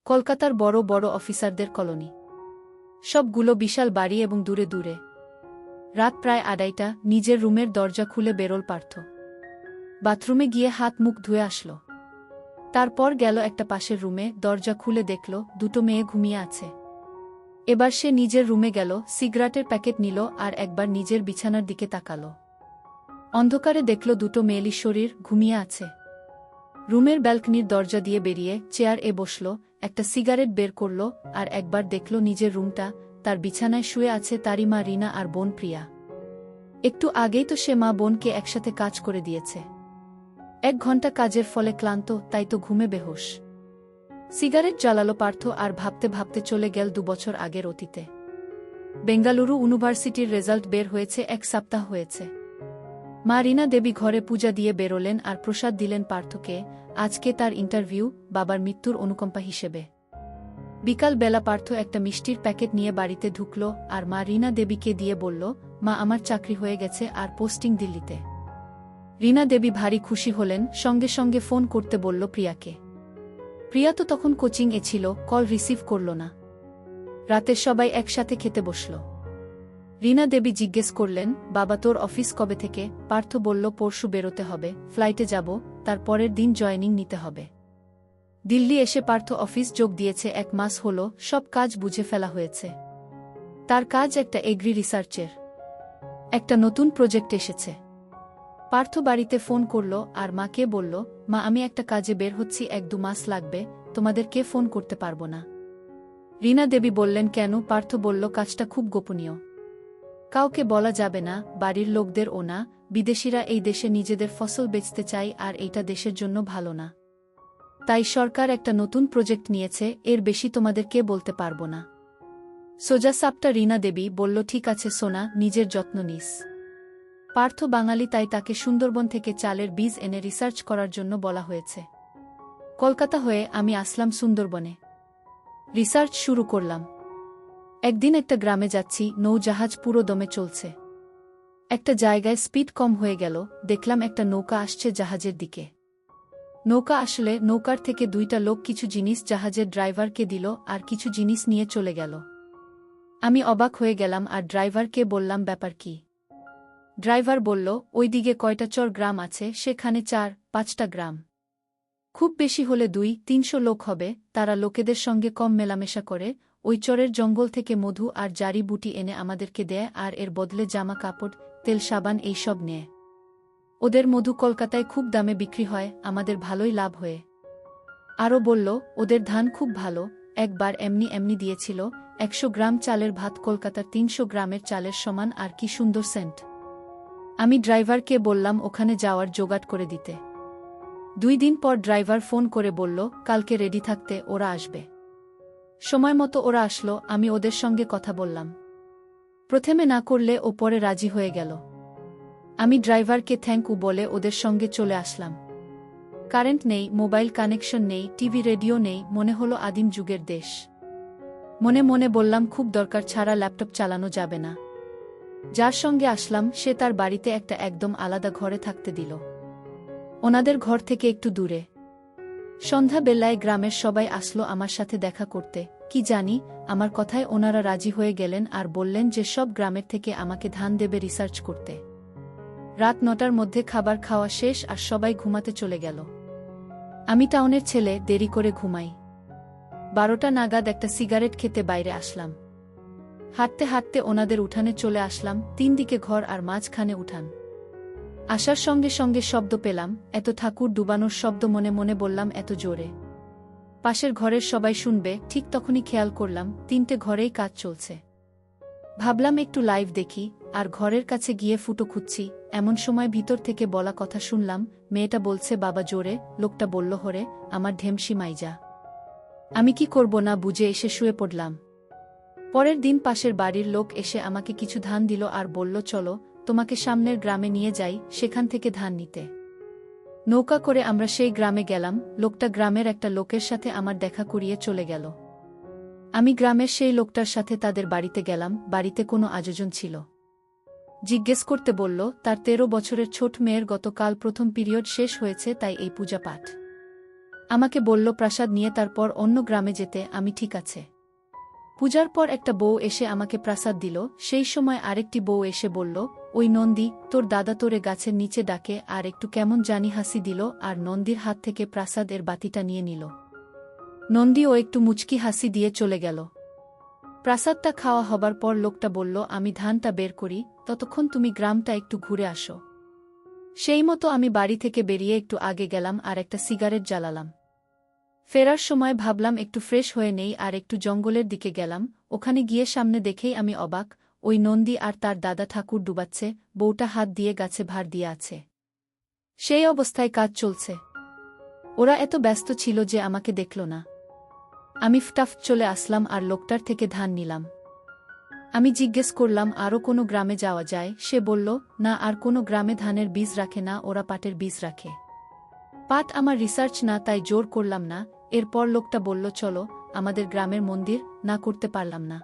কলকাতার বড় বড় অফিসারদের কলোনি। সবগুলো বিশাল বাড়ি এবং দূরে দূরে। রাত প্রায় 2:30, নিজের রুমের দরজা খুলে বেরোল পার্থ। বাথরুমে গিয়ে হাত মুখ ধুয়ে আসল। তারপর গেল একটা পাশের রুমে, দরজা খুলে দেখল 2টো মেয়ে ঘুমিয়ে আছে। এবার সে নিজের রুমে গেল, সিগারেটের প্যাকেট নিল আর একবার নিজের বিছানার দিকে তাকাল। অন্ধকারে দেখল 2টো মেয়েলি শরীর ঘুমিয়ে আছে। রুমের ব্যালকনির দরজা দিয়ে বেরিয়ে চেয়ার এ বসল, একটা সিগারেট বের করল আর একবার দেখল নিজের রুমটা। তার বিছানায় শুয়ে আছে তারই মা রিনা আর বোন প্রিয়া। একটু আগেই তো সে মা বোনকে একসাথে কাজ করে দিয়েছে। 1 ঘন্টা কাজের ফলে ক্লান্ত, তাই তো ঘুমে বেহুশ। সিগারেট জ্বালালো পার্থ আর ভাবতে ভাবতে চলে গেল 2 বছর আগের অতীতে। বেঙ্গালুরু ইউনিভার্সিটির রেজাল্ট বের হয়েছে, 1 সপ্তাহ হয়েছে। মা রিনা দেবী ঘরে পূজা দিয়ে বেরোলেন আর প্রসাদ দিলেন পার্থকে। আজকে তার ইন্টারভিউ, বাবার মৃত্যুর অনুকম্পা হিসেবে। বিকাল বেলা পার্থ একটা মিষ্টির প্যাকেট নিয়ে বাড়িতে ঢুকল আর মা রিনা দেবীকে দিয়ে বলল, মা আমার চাকরি হয়ে গেছে আর পোস্টিং দিল্লিতে। রিনা দেবী ভারী খুশি হলেন, সঙ্গে সঙ্গে ফোন করতে বলল প্রিয়াকে। প্রিয়া তো তখন কোচিং এ ছিল, কল রিসিভ করল না। রাতে সবাই একসাথে খেতে বসল। রিনা দেবী জিজ্ঞেস করলেন, বাবা তোর অফিস কবে থেকে? পার্থ বলল, পরশু বেরোতে হবে, ফ্লাইটে যাব, তার পরের দিন জয়েনিং নিতে হবে। দিল্লি এসে পার্থ অফিস যোগ দিয়েছে, 1 মাস হল, সব কাজ বুঝে ফেলা হয়েছে। তার কাজ একটা এগ্রি রিসার্চের। একটা নতুন প্রজেক্ট এসেছে। পার্থ বাড়িতে ফোন করল আর মাকে বলল, মা আমি একটা কাজে বের হচ্ছি, 1-2 মাস লাগবে, তোমাদেরকে ফোন করতে পারবো না। রিনা দেবী বললেন, কেন? পার্থ বলল, কাজটা খুব গোপনীয়, কাউকে বলা যাবে না, বাড়ির লোকদের ও না। বিদেশিরা এই দেশে নিজেদের ফসল বেচতে চায় আর এইটা দেশের জন্য ভালো না। তাই সরকার একটা নতুন প্রজেক্ট নিয়েছে, এর বেশি তোমাদেরকে বলতে পারবো না। সোজা সাপটা রিনা দেবী বলল, ঠিক আছে সোনা, নিজের যত্ন নিস। পার্থ বাঙালি, তাই তাকে সুন্দরবন থেকে চালের বীজ এনে রিসার্চ করার জন্য বলা হয়েছে। কলকাতা হয়ে আমি আসলাম সুন্দরবনে। রিসার্চ শুরু করলাম। একদিন একটা গ্রামে যাচ্ছি, নৌজাহাজ পুরো দমে চলছে। একটা জায়গায় স্পিড কম হয়ে গেল, দেখলাম একটা নৌকা আসছে জাহাজের দিকে। নৌকা আসলে নৌকার থেকে 2টা লোক কিছু জিনিস জাহাজের ড্রাইভারকে দিল আর কিছু জিনিস নিয়ে চলে গেল। আমি অবাক হয়ে গেলাম আর ড্রাইভারকে বললাম, ব্যাপার কি? ড্রাইভার বলল, ওই দিকে কয়টা চর গ্রাম আছে, সেখানে 4-5টা গ্রাম, খুব বেশি হলে 200-300 লোক হবে। তারা লোকেদের সঙ্গে কম মেলামেশা করে, ওই চরের জঙ্গল থেকে মধু আর জারি বুটি এনে আমাদেরকে দেয় আর এর বদলে জামা কাপড়, তেল সাবান এইসব নেয়। ওদের মধু কলকাতায় খুব দামে বিক্রি হয়, আমাদের ভালোই লাভ হয়ে। আরও বলল, ওদের ধান খুব ভালো, একবার এমনি এমনি দিয়েছিল 100 গ্রাম চালের ভাত, কলকাতার 300 গ্রামের চালের সমান, আর কি সুন্দর সেন্ট। আমি ড্রাইভারকে বললাম ওখানে যাওয়ার জোগাড় করে দিতে। 2 দিন পর ড্রাইভার ফোন করে বলল, কালকে রেডি থাকতে, ওরা আসবে। সময় মতো ওরা আসলো, আমি ওদের সঙ্গে কথা বললাম। প্রথমে না করলে ও পরে রাজি হয়ে গেল। আমি ড্রাইভারকে থ্যাংক ইউ বলে ওদের সঙ্গে চলে আসলাম। কারেন্ট নেই, মোবাইল কানেকশন নেই, টিভি রেডিও নেই, মনে হলো আদিম যুগের দেশ। মনে মনে বললাম, খুব দরকার ছাড়া ল্যাপটপ চালানো যাবে না। যার সঙ্গে আসলাম সে তার বাড়িতে একটা একদম আলাদা ঘরে থাকতে দিল, ওনাদের ঘর থেকে একটু দূরে। সন্ধ্যাবেলায় গ্রামের সবাই আসলো আমার সাথে দেখা করতে। কি জানি, আমার কথায় ওনারা রাজি হয়ে গেলেন আর বললেন যে সব গ্রামের থেকে আমাকে ধান দেবে রিসার্চ করতে। রাত 9টার মধ্যে খাবার খাওয়া শেষ আর সবাই ঘুমাতে চলে গেল। আমি টাউনের ছেলে, দেরি করে ঘুমাই। 12টা নাগাদ একটা সিগারেট খেতে বাইরে আসলাম। হাঁটতে হাঁটতে ওনাদের উঠানে চলে আসলাম, 3 দিকে ঘর আর মাঝখানে উঠান। আসার সঙ্গে সঙ্গে শব্দ পেলাম, এত ঠাকুর ডুবানোর শব্দ। মনে মনে বললাম, এত জোরে পাশের ঘরের সবাই শুনবে। ঠিক তখনই খেয়াল করলাম 3টে ঘরেই কাজ চলছে। ভাবলাম একটু লাইভ দেখি, আর ঘরের কাছে গিয়ে ফুটো খুঁজছি। এমন সময় ভিতর থেকে বলা কথা শুনলাম, মেয়েটা বলছে, বাবা জোরে। লোকটা বলল, হরে আমার ঢেমসি মাইজা। আমি কি করব না বুঝে এসে শুয়ে পড়লাম। পরের দিন পাশের বাড়ির লোক এসে আমাকে কিছু ধান দিল আর বলল, চলো তোমাকে সামনের গ্রামে নিয়ে যাই, সেখান থেকে ধান নিতে। নৌকা করে আমরা সেই গ্রামে গেলাম। লোকটা গ্রামের একটা লোকের সাথে আমার দেখা করিয়ে চলে গেল। আমি গ্রামের সেই লোকটার সাথে তাদের বাড়িতে গেলাম। বাড়িতে কোনো আয়োজন ছিল। জিজ্ঞেস করতে বলল, তার 13 বছরের ছোট মেয়ের গতকাল প্রথম পিরিয়ড শেষ হয়েছে, তাই এই পূজা পাঠ। আমাকে বলল প্রাসাদ নিয়ে তারপর অন্য গ্রামে যেতে। আমি ঠিক আছে। পূজার পর একটা বউ এসে আমাকে প্রাসাদ দিল। সেই সময় আরেকটি বউ এসে বলল, ওই নন্দী, তোর দাদা তোরে গাছের নিচে ডাকে, আর একটু কেমন জানি হাসি দিল আর নন্দীর হাত থেকে প্রাসাদ এর বাতিটা নিয়ে নিল। নন্দী ও একটু মুচকি হাসি দিয়ে চলে গেল। প্রাসাদটা খাওয়া হবার পর লোকটা বলল, আমি ধানটা বের করি, ততক্ষণ তুমি গ্রামটা একটু ঘুরে আসো। সেই মতো আমি বাড়ি থেকে বেরিয়ে একটু আগে গেলাম আর একটা সিগারেট জ্বালালাম। ফেরার সময় ভাবলাম একটু ফ্রেশ হয়ে নেই আর একটু জঙ্গলের দিকে গেলাম। ওখানে গিয়ে সামনে দেখেই আমি অবাক, ওই নন্দী আর তার দাদা ঠাকুর ডুবাচ্ছে, বউটা হাত দিয়ে গাছে ভার দিয়ে আছে। সেই অবস্থায় কাজ চলছে। ওরা এত ব্যস্ত ছিল যে আমাকে দেখল না। আমি ফটাফ চলে আসলাম আর লোকটার থেকে ধান নিলাম। আমি জিজ্ঞেস করলাম, আরও কোনো গ্রামে যাওয়া যায়? সে বলল, না, আর কোনো গ্রামে ধানের বীজ রাখে না, ওরা পাটের বীজ রাখে। পাট আমার রিসার্চ না, তাই জোর করলাম না। এরপর লোকটা বলল, চলো আমাদের গ্রামের মন্দির। না, করতে পারলাম না।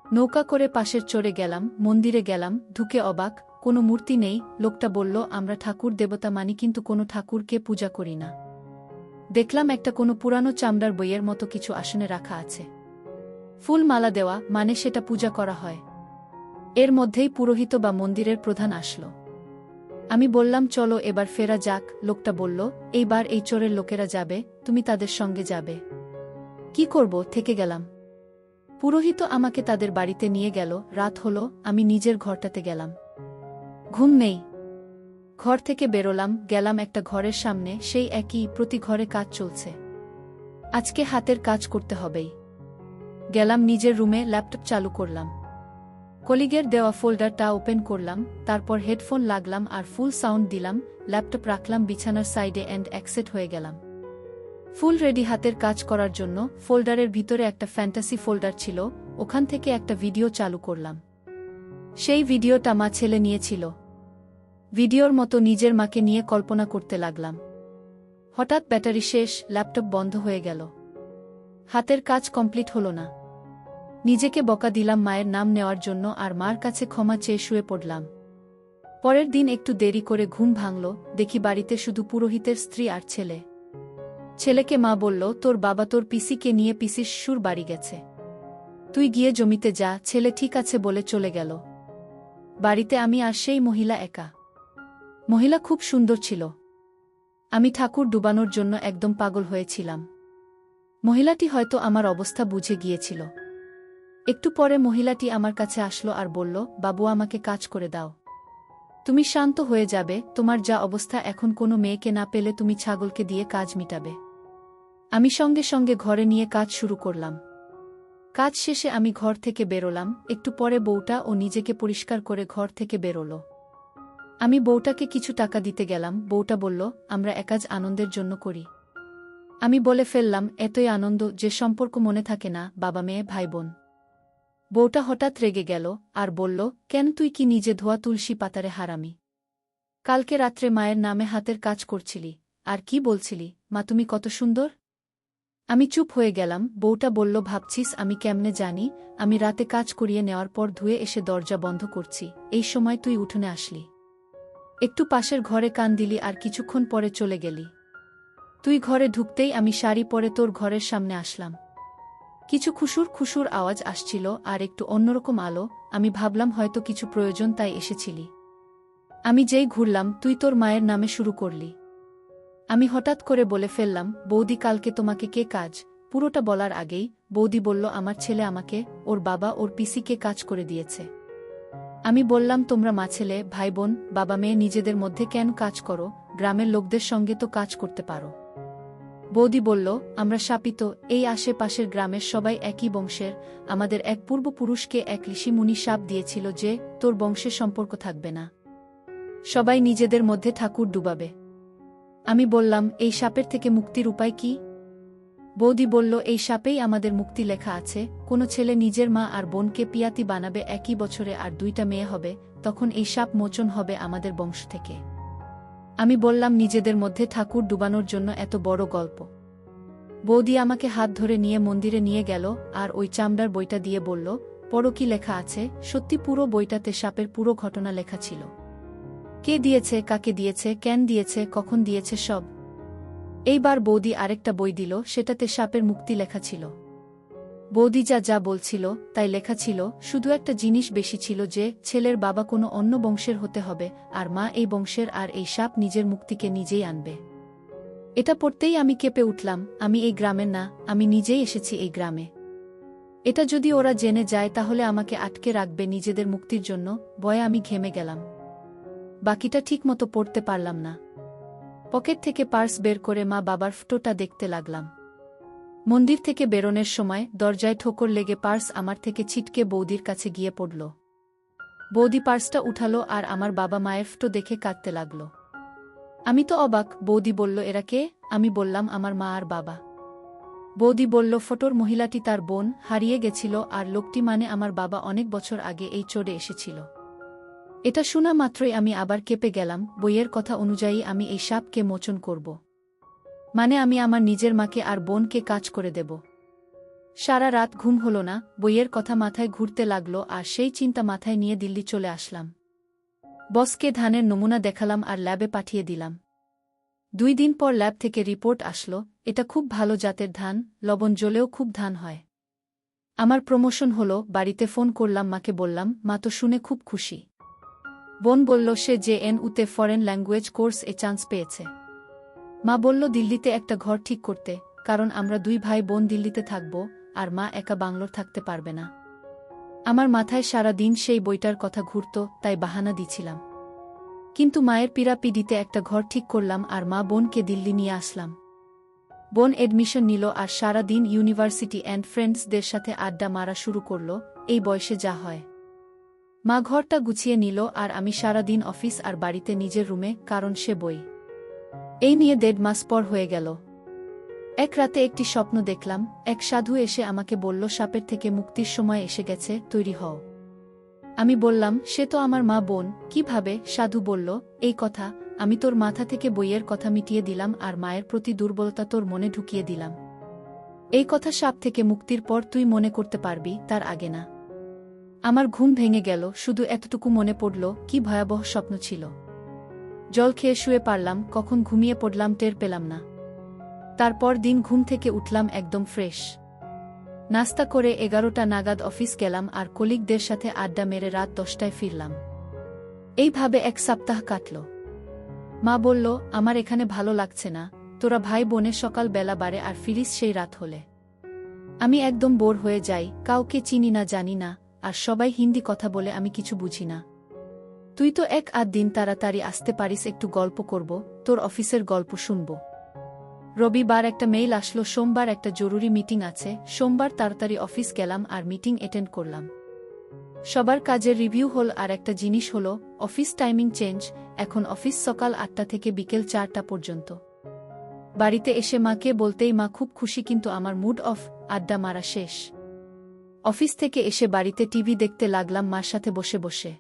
নৌকা করে পাশের চড়ে গেলাম, মন্দিরে গেলাম, ঢুকে অবাক, কোনো মূর্তি নেই। লোকটা বলল, আমরা ঠাকুর দেবতা মানি, কিন্তু কোনো ঠাকুরকে পূজা করি না। দেখলাম একটা কোনো পুরানো চামড়ার বইয়ের মতো কিছু আসনে রাখা আছে। ফুল মালা দেওয়া, মানে সেটা পূজা করা হয়। এর মধ্যেই পুরোহিত বা মন্দিরের প্রধান আসলো। আমি বললাম, চলো এবার ফেরা যাক। লোকটা বলল, এইবার এই চোরের লোকেরা যাবে, তুমি তাদের সঙ্গে যাবে। কি করব, থেকে গেলাম। পুরোহিত আমাকে তাদের বাড়িতে নিয়ে গেল। রাত হলো, আমি নিজের ঘরটাতে গেলাম। ঘুম নেই। ঘর থেকে বেরোলাম, গেলাম একটা ঘরের সামনে, সেই একই, প্রতি ঘরে কাজ চলছে। আজকে হাতের কাজ করতে হবেই। গেলাম নিজের রুমে, ল্যাপটপ চালু করলাম। কলিগের দেওয়া ফোল্ডারটা ওপেন করলাম, তারপর হেডফোন লাগলাম আর ফুল সাউন্ড দিলাম। ল্যাপটপ রাখলাম বিছানার সাইডে অ্যান্ড অ্যাক্সেট হয়ে গেলাম। ফুল রেডি হাতের কাজ করার জন্য। ফোল্ডারের ভিতরে একটা ফ্যান্টাসি ফোল্ডার ছিল, ওখান থেকে একটা ভিডিও চালু করলাম। সেই ভিডিওটা মা ছেলে নিয়েছিল। ভিডিওর মতো নিজের মাকে নিয়ে কল্পনা করতে লাগলাম। হঠাৎ ব্যাটারি শেষ, ল্যাপটপ বন্ধ হয়ে গেল। হাতের কাজ কমপ্লিট হলো না। নিজেকে বকা দিলাম মায়ের নাম নেওয়ার জন্য আর মার কাছে ক্ষমা চেয়ে শুয়ে পড়লাম। পরের দিন একটু দেরি করে ঘুম ভাঙল, দেখি বাড়িতে শুধু পুরোহিতের স্ত্রী আর ছেলে। ছেলেকে মা বলল, তোর বাবা তোর পিসিকে নিয়ে পিসির শ্বশুর বাড়ি গেছে, তুই গিয়ে জমিতে যা। ছেলে ঠিক আছে বলে চলে গেল। বাড়িতে আমি আর সেই মহিলা একা। মহিলা খুব সুন্দর ছিল। আমি ঠাকুর ডুবানোর জন্য একদম পাগল হয়েছিলাম। মহিলাটি হয়তো আমার অবস্থা বুঝে গিয়েছিল। একটু পরে মহিলাটি আমার কাছে আসলো আর বলল, বাবু আমাকে কাজ করে দাও, তুমি শান্ত হয়ে যাবে। তোমার যা অবস্থা এখন, কোনো মেয়েকে না পেলে তুমি ছাগলকে দিয়ে কাজ মিটাবে। আমি সঙ্গে সঙ্গে ঘরে নিয়ে কাজ শুরু করলাম। কাজ শেষে আমি ঘর থেকে বেরোলাম। একটু পরে বউটা ও নিজেকে পরিষ্কার করে ঘর থেকে বেরোলো। আমি বউটাকে কিছু টাকা দিতে গেলাম। বউটা বলল, আমরা একাজ আনন্দের জন্য করি। আমি বলে ফেললাম, এতই আনন্দ যে সম্পর্ক মনে থাকে না, বাবা মেয়ে ভাই বোন। বউটা হঠাৎ রেগে গেল আর বলল, কেন, তুই কি নিজে ধোয়া তুলসী পাতারে হারামি? কালকে রাত্রে মায়ের নামে হাতের কাজ করছিলি, আর কি বলছিলি, মা তুমি কত সুন্দর? আমি চুপ হয়ে গেলাম। বউটা বলল, ভাবছিস আমি কেমনে জানি? আমি রাতে কাজ করিয়ে নেওয়ার পর ধুয়ে এসে দরজা বন্ধ করছি, এই সময় তুই উঠোনে আসলি। একটু পাশের ঘরে কান দিলি আর কিছুক্ষণ পরে চলে গেলি। তুই ঘরে ঢুকতেই আমি শাড়ি পরে তোর ঘরের সামনে আসলাম। কিছু খুশুর খুশুর আওয়াজ আসছিল আর একটু অন্যরকম আলো। আমি ভাবলাম হয়তো কিছু প্রয়োজন, তাই এসেছিলি। আমি যেই ঘুরলাম, তুই তোর মায়ের নামে শুরু করলি। আমি হঠাৎ করে বলে ফেললাম, বৌদি কালকে তোমাকে কে কাজ? পুরোটা বলার আগেই বৌদি বলল, আমার ছেলে আমাকে, ওর বাবা ওর পিসিকে কাজ করে দিয়েছে। আমি বললাম, তোমরা মা ছেলে ভাই বোন বাবা মেয়ে নিজেদের মধ্যে কেন কাজ করো? গ্রামের লোকদের সঙ্গে তো কাজ করতে পারো। বৌদি বলল, আমরা শাপিত, এই আশেপাশের গ্রামের সবাই একই বংশের। আমাদের এক পূর্বপুরুষকে এক ঋষি মুনি শাপ দিয়েছিল যে তোর বংশের সম্পর্ক থাকবে না, সবাই নিজেদের মধ্যে ঠাকুর ডুবাবে। আমি বললাম, এই শাপের থেকে মুক্তির উপায় কি? বৌদি বলল, এই শাপেই আমাদের মুক্তি লেখা আছে। কোনো ছেলে নিজের মা আর বোনকে পিয়াতি বানাবে একই বছরে আর 2টা মেয়ে হবে, তখন এই শাপ মোচন হবে আমাদের বংশ থেকে। আমি বললাম, নিজেদের মধ্যে ঠাকুর ডুবানোর জন্য এত বড় গল্প? বৌদি আমাকে হাত ধরে নিয়ে মন্দিরে নিয়ে গেল আর ওই চামড়ার বইটা দিয়ে বলল, পড়ো কি লেখা আছে। সত্যি পুরো বইটাতে শাপের পুরো ঘটনা লেখা ছিল। কে দিয়েছে, কাকে দিয়েছে, কেন দিয়েছে, কখন দিয়েছে, সব। এইবার বৌদি আরেকটা বই দিল, সেটাতে সাপের মুক্তি লেখা ছিল। বৌদি যা যা বলছিল তাই লেখা ছিল, শুধু একটা জিনিস বেশি ছিল যে ছেলের বাবা কোনো অন্য বংশের হতে হবে আর মা এই বংশের, আর এই সাপ নিজের মুক্তিকে নিজেই আনবে। এটা পড়তেই আমি কেঁপে উঠলাম। আমি এই গ্রামের না, আমি নিজেই এসেছি এই গ্রামে। এটা যদি ওরা জেনে যায় তাহলে আমাকে আটকে রাখবে নিজেদের মুক্তির জন্য। ভয়ে আমি ঘেমে গেলাম। বাকিটা ঠিকমতো পড়তে পারলাম না। পকেট থেকে পার্স বের করে মা বাবার ফটোটা দেখতে লাগলাম। মন্দির থেকে বেরোনোর সময় দরজায় ঠোকর লেগে পার্স আমার থেকে ছিটকে বৌদির কাছে গিয়ে পড়ল। বৌদি পার্সটা উঠালো আর আমার বাবা মায়ের ফটো দেখে কাঁদতে লাগল। আমি তো অবাক। বৌদি বলল, এরা কে? আমি বললাম, আমার মা আর বাবা। বৌদি বলল, ফটোর মহিলাটি তার বোন, হারিয়ে গেছিল, আর লোকটি মানে আমার বাবা অনেক বছর আগে এই চোরে এসেছিল। এটা শোনা মাত্রই আমি আবার কেঁপে গেলাম। বইয়ের কথা অনুযায়ী আমি এই সাপকে মোচন করব। মানে আমি আমার নিজের মাকে আর বোনকে কাজ করে দেব। সারা রাত ঘুম হলো না। বইয়ের কথা মাথায় ঘুরতে লাগলো আর সেই চিন্তা মাথায় নিয়ে দিল্লি চলে আসলাম। বসকে ধানের নমুনা দেখালাম আর ল্যাবে পাঠিয়ে দিলাম। 2 দিন পর ল্যাব থেকে রিপোর্ট আসলো, এটা খুব ভালো জাতের ধান, লবণ জলেও খুব ধান হয়। আমার প্রমোশন হলো। বাড়িতে ফোন করলাম, মাকে বললাম। মা তো শুনে খুব খুশি। বোন বলল সে JNU-তে ফরেন ল্যাঙ্গুয়েজ কোর্স এ চান্স পেয়েছে। মা বলল দিল্লিতে একটা ঘর ঠিক করতে, কারণ আমরা 2 ভাই বোন দিল্লিতে থাকব আর মা একা বাংলোর থাকতে পারবে না। আমার মাথায় সারা দিন সেই বইটার কথা ঘুরত, তাই বাহানা দিছিলাম। কিন্তু মায়ের পিড়াপিড়িতে একটা ঘর ঠিক করলাম আর মা বোনকে দিল্লি নিয়ে আসলাম। বোন এডমিশন নিল আর সারা দিন ইউনিভার্সিটি অ্যান্ড ফ্রেন্ডসদের সাথে আড্ডা মারা শুরু করল, এই বয়সে যা হয়। মা ঘরটা গুছিয়ে নিল আর আমি সারা দিন অফিস আর বাড়িতে নিজের রুমে, কারণ সে বই। এই নিয়ে 1.5 মাস পর হয়ে গেল। এক রাতে একটি স্বপ্ন দেখলাম। এক সাধু এসে আমাকে বলল, সাপের থেকে মুক্তির সময় এসে গেছে, তৈরি হও। আমি বললাম, সে তো আমার মা বোন। কিভাবে? সাধু বলল, এই কথা, আমি তোর মাথা থেকে বইয়ের কথা মিটিয়ে দিলাম আর মায়ের প্রতি দুর্বলতা তোর মনে ঢুকিয়ে দিলাম। এই কথা সাপ থেকে মুক্তির পর তুই মনে করতে পারবি, তার আগে না। আমার ঘুম ভেঙে গেল। শুধু এতটুকু মনে পড়ল, কি ভয়াবহ স্বপ্ন ছিল। জল খেয়ে শুয়ে পারলাম, কখন ঘুমিয়ে পড়লাম টের পেলাম না। তারপর দিন ঘুম থেকে উঠলাম একদম ফ্রেশ। নাস্তা করে 11টা নাগাদ অফিস গেলাম আর কলিগদের সাথে আড্ডা মেরে রাত 10টায় ফিরলাম। এইভাবে 1 সপ্তাহ কাটল। মা বলল, আমার এখানে ভালো লাগছে না, তোরা ভাই বোনে সকাল বেলা বাড়ে আর ফিরিস সেই রাত হলে। আমি একদম বোর হয়ে যাই, কাউকে চিনি না জানি না, আর সবাই হিন্দি কথা বলে, আমি কিছু বুঝি না। তুই তো 1-8 দিন তাড়াতাড়ি আসতে পারিস, একটু গল্প করব, তোর অফিসের গল্প শুনব। রবিবার একটা মেইল আসলো, সোমবার একটা জরুরি মিটিং আছে। সোমবার তাড়াতাড়ি অফিস গেলাম আর মিটিং অ্যাটেন্ড করলাম। সবার কাজের রিভিউ হল আর একটা জিনিস হলো, অফিস টাইমিং চেঞ্জ। এখন অফিস সকাল 8টা থেকে বিকেল 4টা পর্যন্ত। বাড়িতে এসে মাকে বলতেই মা খুব খুশি, কিন্তু আমার মুড অফ। আড্ডা মারা শেষ। অফিস থেকে এসে বাড়িতে টিভি দেখতে লাগলাম মার সাথে বসে বসে।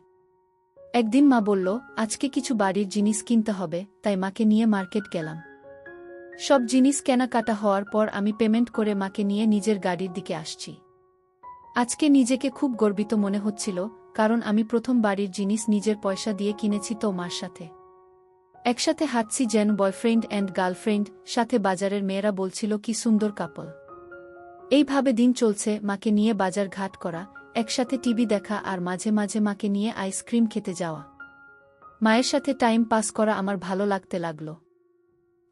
একদিন মা বলল, আজকে কিছু বাড়ির জিনিস কিনতে হবে, তাই মাকে নিয়ে মার্কেট গেলাম। সব জিনিস কেনাকাটা হওয়ার পর আমি পেমেন্ট করে মাকে নিয়ে নিজের গাড়ির দিকে আসছি। আজকে নিজেকে খুব গর্বিত মনে হচ্ছিল, কারণ আমি প্রথম বাড়ির জিনিস নিজের পয়সা দিয়ে কিনেছি, তো মার সাথে একসাথে হাঁটছি যেন বয়ফ্রেন্ড অ্যান্ড গার্লফ্রেন্ড। সাথে বাজারের মেয়েরা বলছিল কি সুন্দর কাপল। এইভাবে দিন চলছে, মাকে নিয়ে বাজার ঘাট করা, একসাথে টিভি দেখা আর মাঝে মাঝে মাকে নিয়ে আইসক্রিম খেতে যাওয়া। মায়ের সাথে টাইম পাস করা আমার ভালো লাগতে লাগল।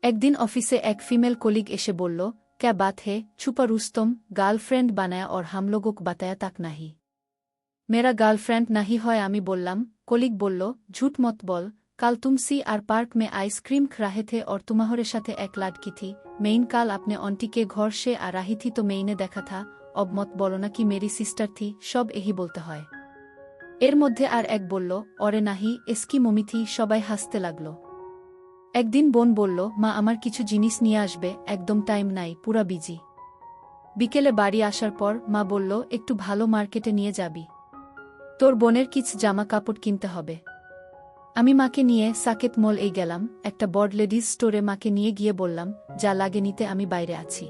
একদিন অফিসে এক ফিমেল কলিগ এসে বলল, ক্যা বাত হে, ছুপা রুস্তম, গার্লফ্রেন্ড বানায়া और हम लोगों को बताया तक नहीं। मेरा গার্লফ্রেন্ড নাহি হয়। আমি বললাম। কলিগ বলল, ঝুট মত বল, কাল तुम सी आर पार्क में आइसक्रीम खा रहे थे और तुम्हारे साथे एक लड़की थी। मेन काल अपने आंटी के घर से आ रही थी, तो मैंने देखा था। अब मत बोलो ना कि मेरी सिस्टर थी। সব यही বলতে হয়। এর মধ্যে আর এক বলল, অরে নাহি, এসকি মমি থি। সবাই হাসতে লাগল। একদিন বোন বলল, মা আমার কিছু জিনিস নিয়ে আসবে, একদম টাইম নাই, পুরা বিজি। বিকেলে বাড়ি আসার পর মা বলল, একটু ভালো মার্কেটে নিয়ে যাবি, তোর বোনের কিছু জামা কাপড় কিনতে হবে। আমি মাকে নিয়ে সাকেত মল এই গেলাম। একটা বড় লেডিজ স্টোরে মাকে নিয়ে গিয়ে বললাম, যা লাগে নিতে, আমি বাইরে আছি।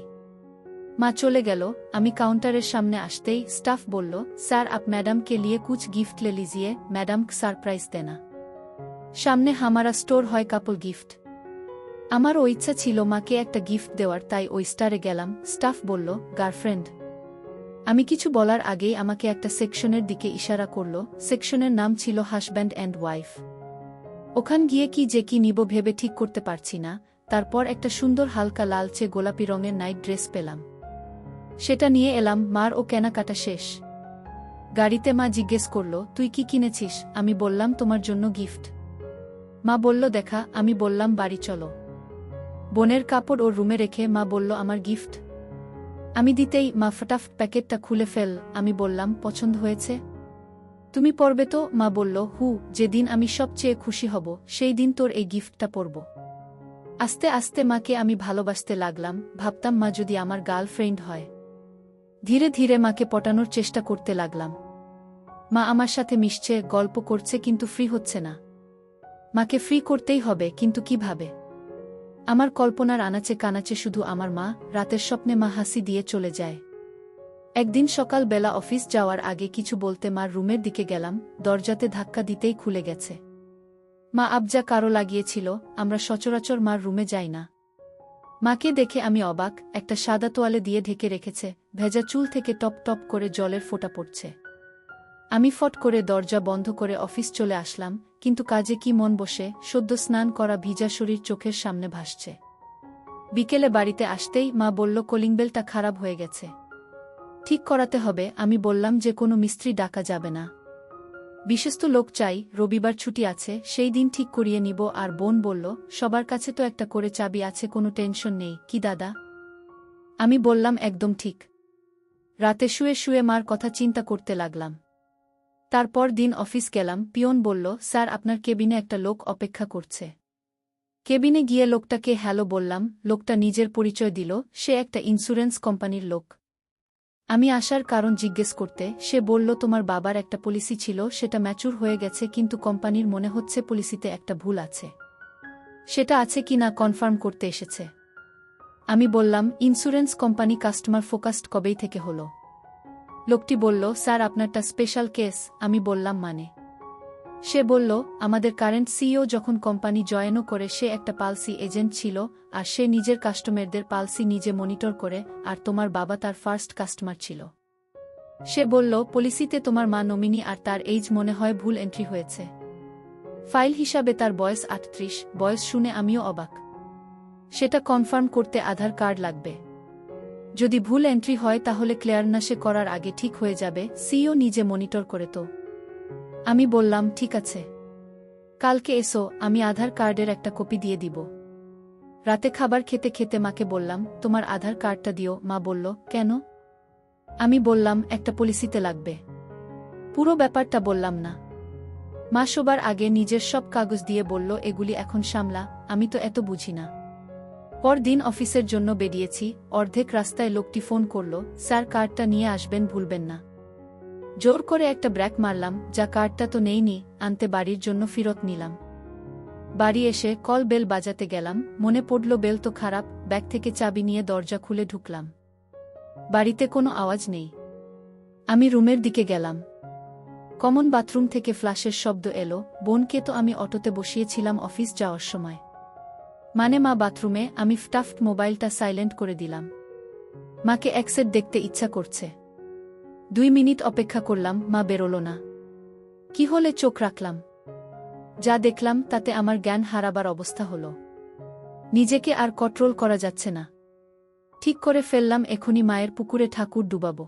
মা চলে গেল। আমি কাউন্টারের সামনে আসতেই স্টাফ বলল, স্যার আপ मैडम के लिए कुछ गिफ्ट ले लीजिए, मैडम सरप्राइज देना। सामने हमारा स्टोर হয় কাপল গিফট। আমারও ইচ্ছা ছিল মাকে একটা গিফট দেওয়ার, তাই ওই স্টারে গেলাম। স্টাফ বলল, গার্লফ্রেন্ড। আমি কিছু বলার আগেই আমাকে একটা সেকশনের দিকে ইশারা করল। সেকশনের নাম ছিল হাসব্যান্ড অ্যান্ড ওয়াইফ। ওখান গিয়ে কি নিব ভেবে ঠিক করতে পারছি না। তারপর একটা সুন্দর হালকা লালচে গোলাপি রঙের নাইট ড্রেস পেলাম। সেটা নিয়ে এলাম। মার ও কেনাকাটা শেষ। গাড়িতে মা জিজ্ঞেস করল, তুই কি কিনেছিস? আমি বললাম, তোমার জন্য গিফট। মা বলল, দেখা। আমি বললাম, বাড়ি চলো। বোনের কাপড় ওর রুমে রেখে মা বলল, আমার গিফট। আমি দিতেই মা ফটাফট প্যাকেটটা খুলে ফেল। আমি বললাম, পছন্দ হয়েছে? তুমি পরবে তো? মা বলল, যেদিন আমি সবচেয়ে খুশি হব সেই দিন তোর এই গিফটটা পরব। আস্তে আস্তে মাকে আমি ভালোবাসতে লাগলাম। ভাবতাম মা যদি আমার গার্লফ্রেন্ড হয়। ধীরে ধীরে মাকে পটানোর চেষ্টা করতে লাগলাম। মা আমার সাথে মিশছে, গল্প করছে, কিন্তু ফ্রি হচ্ছে না। মাকে ফ্রি করতেই হবে, কিন্তু কিভাবে? আমার কল্পনার আনাচে কানাচে শুধু আমার মা। রাতের স্বপ্নে মা হাসি দিয়ে চলে যায়। একদিন সকাল বেলা অফিস যাওয়ার আগে কিছু বলতে মার রুমের দিকে গেলাম। দরজাতে ধাক্কা দিতেই খুলে গেছে। মা আবজা কারো লাগিয়েছিল। আমরা সচরাচর মার রুমে যাই না। মাকে দেখে আমি অবাক। একটা সাদা তোয়ালে দিয়ে ঢেকে রেখেছে। ভেজা চুল থেকে টপ টপ করে জলের ফোঁটা পড়ছে। আমি ফট করে দরজা বন্ধ করে অফিস চলে আসলাম। কিন্তু কাজে কি মন বসে। সদ্য স্নান করা ভিজা শরীর চোখের সামনে ভাসছে। বিকেলে বাড়িতে আসতেই মা বলল, কলিং বেলটা খারাপ হয়ে গেছে, ঠিক করাতে হবে। আমি বললাম যে কোনো মিস্ত্রি ডাকা যাবে না, বিশ্বস্ত লোক চাই। রবিবার ছুটি আছে, সেই দিন ঠিক করিয়ে নিব। আর বোন বলল, সবার কাছে তো একটা করে চাবি আছে, কোনো টেনশন নেই। কি দাদা? আমি বললাম, একদম ঠিক। রাতে শুয়ে শুয়ে মার কথা চিন্তা করতে লাগলাম। তারপর দিন অফিস গেলাম। পিয়ন বলল, স্যার, আপনার কেবিনে একটা লোক অপেক্ষা করছে। কেবিনে গিয়ে লোকটাকে হ্যালো বললাম। লোকটা নিজের পরিচয় দিল। সে একটা ইন্স্যুরেন্স কোম্পানির লোক। আমি আসার কারণ জিজ্ঞেস করতে সে বলল, তোমার বাবার একটা পলিসি ছিল, সেটা ম্যাচুর হয়ে গেছে, কিন্তু কোম্পানির মনে হচ্ছে পলিসিতে একটা ভুল আছে। সেটা আছে কি না কনফার্ম করতে এসেছে। আমি বললাম, ইন্স্যুরেন্স কোম্পানি কাস্টমার ফোকাসড কবেই থেকে হলো? লোকটি বলল, স্যার, আপনারটা স্পেশাল কেস। আমি বললাম, মানে? সে বলল, আমাদের কারেন্ট সিইও যখন কোম্পানি জয়েনও করে, সে একটা পালসি এজেন্ট ছিল, আর সে নিজের কাস্টমারদের পালসি নিজে মনিটর করে, আর তোমার বাবা তার ফার্স্ট কাস্টমার ছিল। সে বলল, পলিসিতে তোমার মা নমিনি, আর তার এইজ মনে হয় ভুল এন্ট্রি হয়েছে। ফাইল হিসাবে তার বয়স ৩৮। বয়স শুনে আমিও অবাক। সেটা কনফার্ম করতে আধার কার্ড লাগবে। যদি ভুল এন্ট্রি হয় তাহলে ক্লিয়ারনেসে করার আগে ঠিক হয়ে যাবে। সিইও নিজে মনিটর করে তো। আমি বললাম, ঠিক আছে, কালকে এসো, আমি আধার কার্ডের একটা কপি দিয়ে দিব। রাতে খাবার খেতে খেতে মাকে বললাম, তোমার আধার কার্ডটা দিও। মা বলল, কেন? আমি বললাম, একটা পলিসিতে লাগবে। পুরো ব্যাপারটা বললাম না। মা শোবার আগে নিজের সব কাগজ দিয়ে বলল, এগুলি এখন সামলা, আমি তো এত বুঝি না। পরদিন অফিসের জন্য বেরিয়েছি। অর্ধেক রাস্তায় লোকটি ফোন করল, স্যার, কার্ডটা নিয়ে আসবেন, ভুলবেন না। জোর করে একটা ব্রেক মারলাম। যা, কার্ডটা তো নেইনি, আনতে বাড়ির জন্য ফিরত নিলাম। বাড়ি এসে কল বেল বাজাতে গেলাম। মনে পড়ল বেল তো খারাপ। ব্যাগ থেকে চাবি নিয়ে দরজা খুলে ঢুকলাম। বাড়িতে কোনো আওয়াজ নেই। আমি রুমের দিকে গেলাম। কমন বাথরুম থেকে ফ্ল্যাশের শব্দ এলো। বোনকে তো আমি অটোতে বসিয়েছিলাম অফিস যাওয়ার সময়। মানে মা বাথরুমে। আমি ফটাফট মোবাইলটা সাইলেন্ট করে দিলাম। মাকে একসেট দেখতে ইচ্ছা করছে। 2 মিনিট অপেক্ষা করলাম, মা বেরোল না। কি হলে চোখ রাখলাম। যা দেখলাম তাতে আমার জ্ঞান হারাবার অবস্থা হলো। নিজেকে আর কন্ট্রোল করা যাচ্ছে না। ঠিক করে ফেললাম, এখনই মায়ের পুকুরে ঠাকুর ডুবাবো।